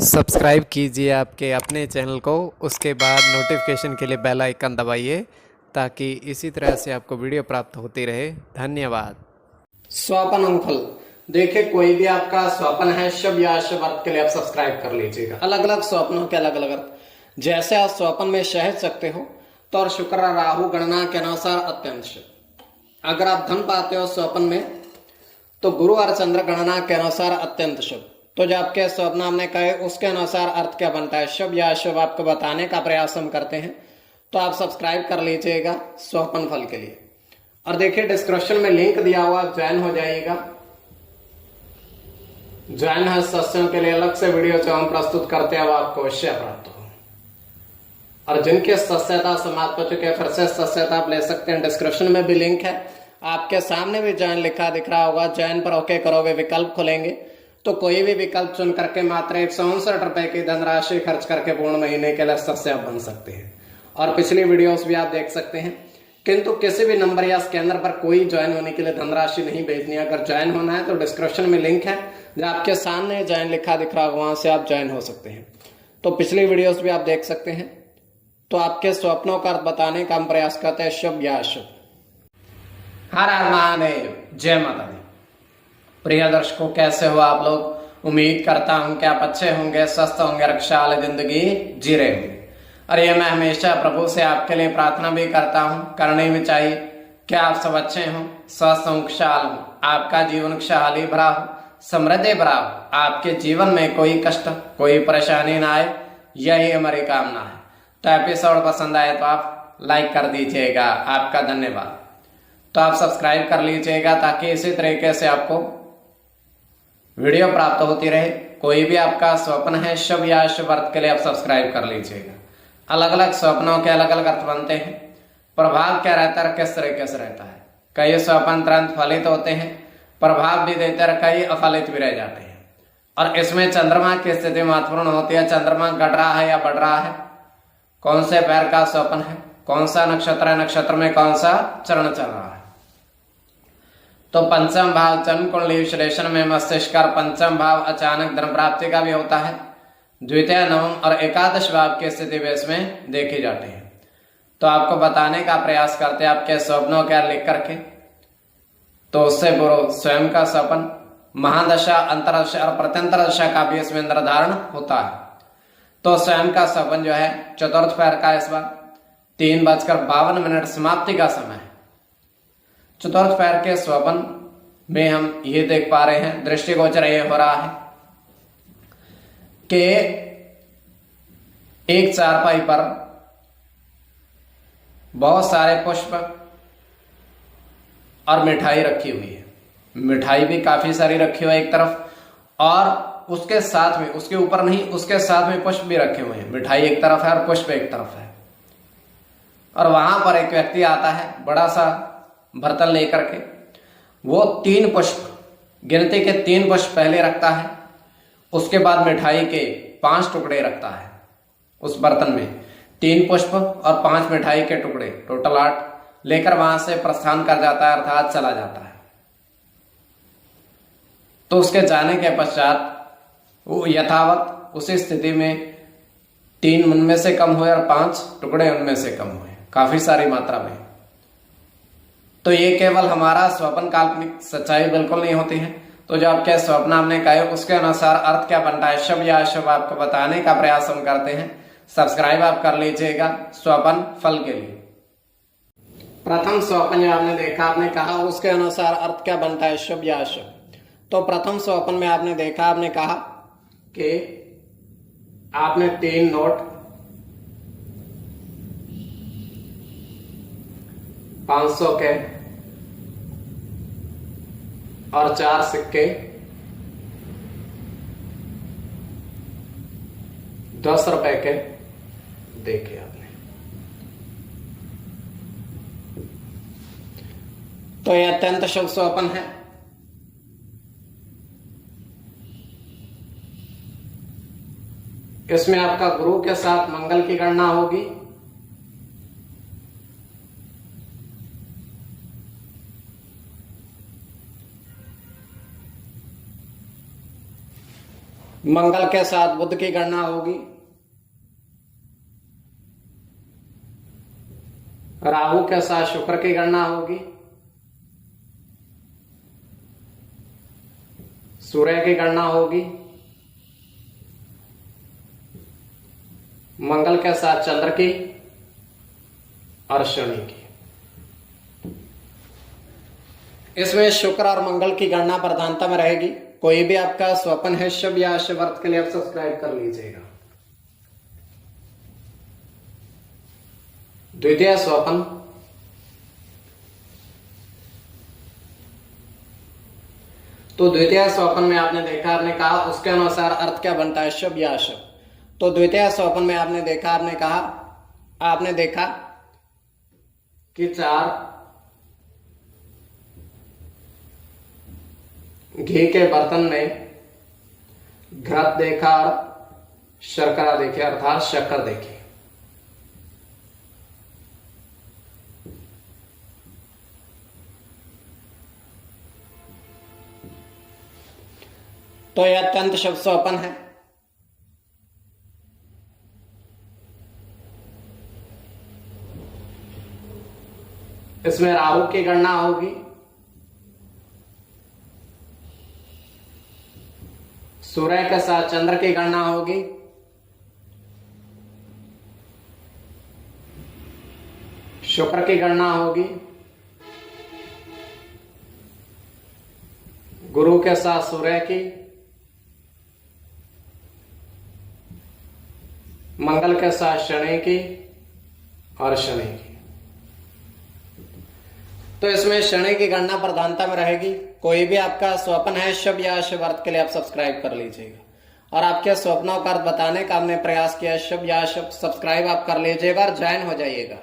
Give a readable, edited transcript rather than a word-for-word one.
Subscribe कीजिए आपके अपने चैनल को, उसके बाद नोटिफिकेशन के लिए बेल आइकन दबाइए ताकि इसी तरह से आपको वीडियो प्राप्त होती रहे। धन्यवाद। स्वपन अंगफल। देखिए, कोई भी आपका स्वप्न है शुभ या अशुभ अर्थ के लिए आप सब्सक्राइब कर लीजिएगा। अलग अलग स्वप्नों के अलग अलग अर्थ। जैसे आप स्वप्न में सहज सकते हो तो और शुक्र राहु गणना के अनुसार अत्यंत शुभ। अगर आप धन पाते हो स्वप्न में तो गुरु और चंद्र गणना के अनुसार अत्यंत शुभ। तो जो आपके स्वप्न हमने कहे उसके अनुसार अर्थ क्या बनता है, शुभ या अशुभ, आपको बताने का प्रयास हम करते हैं। तो आप सब्सक्राइब कर लीजिएगा स्वप्न फल के लिए। और देखिए, डिस्क्रिप्शन में लिंक दिया हुआ, ज्वाइन हो जाइएगा। ज्वाइन है सत्संग के लिए अलग से वीडियो जो हम प्रस्तुत करते हैं वो आपको अवश्य प्राप्त हो। और जिनके सदस्यता समाप्त हो चुके हैं फिर से सदस्यता आप ले सकते हैं। डिस्क्रिप्शन में भी लिंक है, आपके सामने भी ज्वाइन लिखा दिख रहा होगा। ज्वाइन पर ओके करोगे, विकल्प खुलेंगे तो कोई भी विकल्प चुन करके मात्र 159 रुपए की धनराशि खर्च करके पूर्ण महीने के लिए सदस्य आप बन सकते हैं। और पिछली वीडियोस भी आप देख सकते हैं। किंतु किसी भी नंबर या स्कैनर पर कोई ज्वाइन होने के लिए धनराशि नहीं भेजनी है। अगर ज्वाइन होना है तो डिस्क्रिप्शन में लिंक है, जो आपके सामने ज्वाइन लिखा दिख रहा है वहां से आप ज्वाइन हो सकते हैं। तो पिछली वीडियोस भी आप देख सकते हैं। तो आपके स्वप्नों का अर्थ बताने का हम प्रयास करते हैं, शुभ या अशुभ। हर हर महादेव, जय माता दी। प्रिय दर्शकों, कैसे हो आप लोग? उम्मीद करता हूं कि आप अच्छे होंगे, स्वस्थ होंगे, रक्षा वाली जिंदगी जी रहे होंगे। और ये मैं हमेशा प्रभु से आपके लिए प्रार्थना भी करता हूं, करनी भी चाहिए कि आप सब अच्छे हों, स्वस्थ हों, खुशहाल हों, आपका जीवन खुशहाली भरा हो, समृद्धि भरा हो, आपके जीवन में कोई कष्ट कोई परेशानी ना आए, यही हमारी कामना है। तो एपिसोड पसंद आए तो आप लाइक कर दीजिएगा, आपका धन्यवाद। तो आप सब्सक्राइब कर लीजिएगा ताकि इसी तरीके से आपको वीडियो प्राप्त होती रहे। कोई भी आपका स्वप्न है शुभ या अशुभ अर्थ के लिए आप सब्सक्राइब कर लीजिएगा। अलग अलग स्वप्नों के अलग अलग अर्थ बनते हैं। प्रभाव क्या रहता है, किस तरीके से रहता है। कई स्वप्न तुरंत फलित होते हैं, प्रभाव भी देते हैं, कई अफलित भी रह जाते हैं। और इसमें चंद्रमा की स्थिति महत्वपूर्ण होती है। चंद्रमा घट रहा है या बढ़ रहा है, कौन से पैर का स्वप्न है, कौन सा नक्षत्र है, नक्षत्र में कौन सा चरण चल रहा है। तो पंचम भाव जन्म कुंडली विश्लेषण में मस्तिष्क का पंचम भाव अचानक धन प्राप्ति का भी होता है। द्वितीय, नवम और एकादश भाव की स्थिति भी इसमें देखी जाती है। तो आपको बताने का प्रयास करते हैं आपके स्वप्नों क्या लिख करके। तो उससे पूर्व स्वयं का स्वप्न, महादशा, अंतरदशा और प्रत्यंतर दशा का भी इसमें निर्धारण होता है। तो स्वयं का स्वप्न जो है चतुर्थ पैर का, इस बार 3:52 समाप्ति का समय है। चतुर्थ पैर के स्वप्न में हम ये देख पा रहे हैं, दृष्टिगोचर ये हो रहा है कि एक चारपाई पर बहुत सारे पुष्प और मिठाई रखी हुई है। मिठाई भी काफी सारी रखी हुई है एक तरफ, और उसके साथ में, उसके ऊपर नहीं, उसके साथ में पुष्प भी रखे हुए हैं। मिठाई एक तरफ है और पुष्प एक तरफ है। और वहां पर एक व्यक्ति आता है बड़ा सा बर्तन लेकर के। वो 3 पुष्प, गिनती के 3 पुष्प पहले रखता है, उसके बाद मिठाई के 5 टुकड़े रखता है उस बर्तन में। 3 पुष्प और 5 मिठाई के टुकड़े, टोटल 8 लेकर वहां से प्रस्थान कर जाता है, अर्थात चला जाता है। तो उसके जाने के पश्चात वो यथावत उसी स्थिति में 3 उनमें से कम हुए और 5 टुकड़े उनमें से कम हुए, काफी सारी मात्रा में। तो ये केवल हमारा स्वप्न, काल्पनिक सच्चाई बिल्कुल नहीं होती है। तो जो आपके स्वप्न हमने कहे उसके अनुसार अर्थ क्या बनता है, शुभ या अशुभ, आपको बताने का प्रयास हम करते हैं। सब्सक्राइब आप कर लीजिएगा स्वप्न फल के लिए। प्रथम स्वप्न जो आपने देखा, आपने कहा उसके अनुसार अर्थ क्या बनता है, शुभ या अशुभ। तो प्रथम स्वप्न में आपने देखा, आपने कहा कि आपने 3 नोट 500 के और 4 सिक्के 10 रुपए के देखे आपने। तो यह अत्यंत शुभ स्वप्न है। इसमें आपका गुरु के साथ मंगल की गणना होगी। मंगल के साथ बुध की गणना होगी, राहु के साथ शुक्र की गणना होगी, सूर्य की गणना होगी, मंगल के साथ चंद्र की और शनि की। इसमें शुक्र और मंगल की गणना प्रधानता में रहेगी। कोई भी आपका स्वप्न है शुभ या अशुभ अर्थ के लिए आप सब्सक्राइब कर लीजिएगा। द्वितीय स्वप्न, तो द्वितीय स्वप्न में आपने देखा, आपने कहा उसके अनुसार अर्थ क्या बनता है, शुभ या अशुभ। तो द्वितीय स्वप्न में आपने देखा, आपने कहा, आपने देखा कि 4 घी के बर्तन में घृत देखा और शर्करा देखी, अर्थात शक्कर देखी। तो यह अत्यंत शुभ स्वप्न है। इसमें राहु की गणना होगी, सूर्य के साथ चंद्र की गणना होगी, शुक्र की गणना होगी, गुरु के साथ सूर्य की, मंगल के साथ शनि की और शनि की। तो इसमें शनि की गणना प्रधानता में रहेगी। कोई भी आपका स्वप्न है शुभ या अशुभ अर्थ के लिए आप सब्सक्राइब कर लीजिएगा। और आपके स्वप्नों का अर्थ बताने का हमने प्रयास किया, शुभ या अशुभ, सब्सक्राइब आप कर लीजिएगा और ज्वाइन हो जाइएगा।